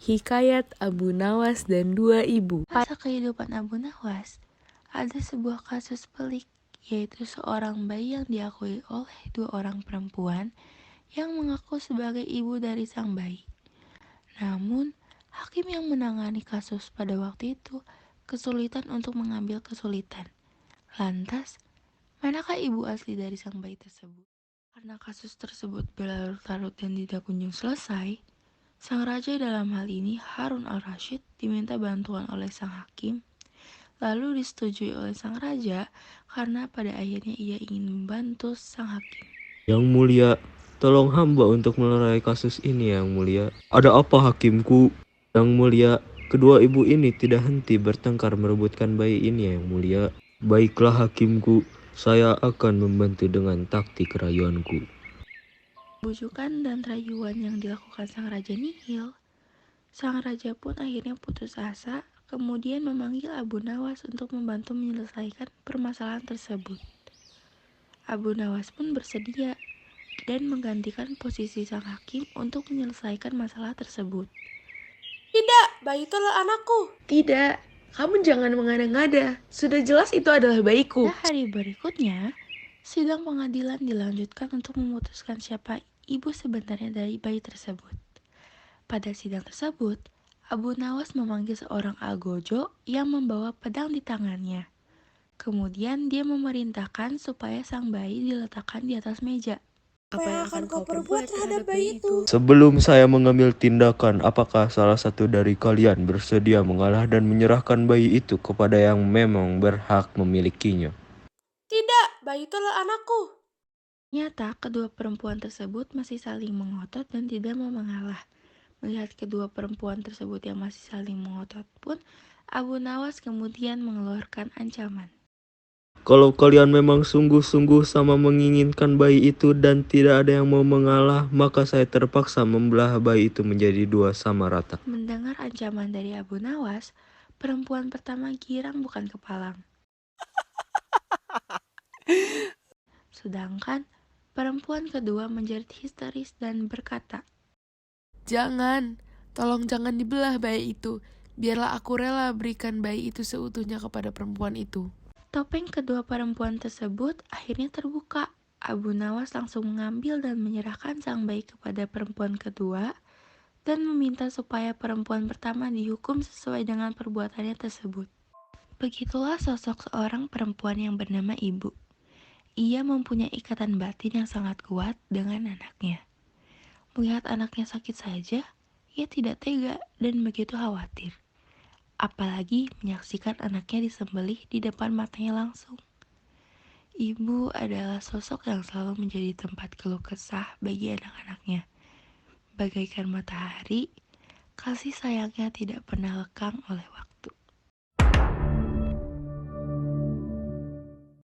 Hikayat Abu Nawas dan Dua Ibu. Pada kehidupan Abu Nawas, ada sebuah kasus pelik, yaitu seorang bayi yang diakui oleh dua orang perempuan yang mengaku sebagai ibu dari sang bayi. Namun, hakim yang menangani kasus pada waktu itu kesulitan untuk mengambil kesulitan. Lantas, manakah ibu asli dari sang bayi tersebut? Karena kasus tersebut berlarut-larut dan tidak kunjung selesai, sang raja dalam hal ini Harun al-Rashid diminta bantuan oleh sang hakim, lalu disetujui oleh sang raja karena pada akhirnya ia ingin membantu sang hakim. Yang mulia, tolong hamba untuk melerai kasus ini, Yang mulia. Ada apa, hakimku? Yang mulia, kedua ibu ini tidak henti bertengkar merebutkan bayi ini, Yang mulia. Baiklah, hakimku, saya akan membantu dengan taktik rayuanku. Bujukan dan rayuan yang dilakukan sang raja nihil. Sang raja pun akhirnya putus asa, kemudian memanggil Abu Nawas untuk membantu menyelesaikan permasalahan tersebut. Abu Nawas pun bersedia dan menggantikan posisi sang hakim untuk menyelesaikan masalah tersebut. Tidak, bayi itu adalah anakku. Tidak, kamu jangan mengada-ngada. Sudah jelas itu adalah bayiku. Pada hari berikutnya, sidang pengadilan dilanjutkan untuk memutuskan siapa ibu sebenarnya dari bayi tersebut. Pada sidang tersebut, Abu Nawas memanggil seorang algojo yang membawa pedang di tangannya. Kemudian dia memerintahkan supaya sang bayi diletakkan di atas meja. Apa yang akan kau perbuat terhadap bayi itu? Sebelum saya mengambil tindakan, apakah salah satu dari kalian bersedia mengalah dan menyerahkan bayi itu kepada yang memang berhak memilikinya? Tidak, bayi itu adalah anakku. Ternyata kedua perempuan tersebut masih saling mengotot dan tidak mau mengalah. Melihat kedua perempuan tersebut yang masih saling mengotot pun, Abu Nawas kemudian mengeluarkan ancaman. Kalau kalian memang sungguh-sungguh sama menginginkan bayi itu dan tidak ada yang mau mengalah, maka saya terpaksa membelah bayi itu menjadi dua sama rata. Mendengar ancaman dari Abu Nawas, perempuan pertama girang bukan kepalang. Sedangkan perempuan kedua menjerit histeris dan berkata, Jangan, tolong jangan dibelah bayi itu. Biarlah aku rela berikan bayi itu seutuhnya kepada perempuan itu. topeng kedua perempuan tersebut akhirnya terbuka. Abu Nawas langsung mengambil dan menyerahkan sang bayi kepada perempuan kedua dan meminta supaya perempuan pertama dihukum sesuai dengan perbuatannya tersebut. Begitulah sosok seorang perempuan yang bernama Ibu. Ia mempunyai ikatan batin yang sangat kuat dengan anaknya. Melihat anaknya sakit saja, ia tidak tega dan begitu khawatir. Apalagi menyaksikan anaknya disembelih di depan matanya langsung. Ibu adalah sosok yang selalu menjadi tempat keluh kesah bagi anak-anaknya. Bagaikan matahari, kasih sayangnya tidak pernah lekang oleh waktu.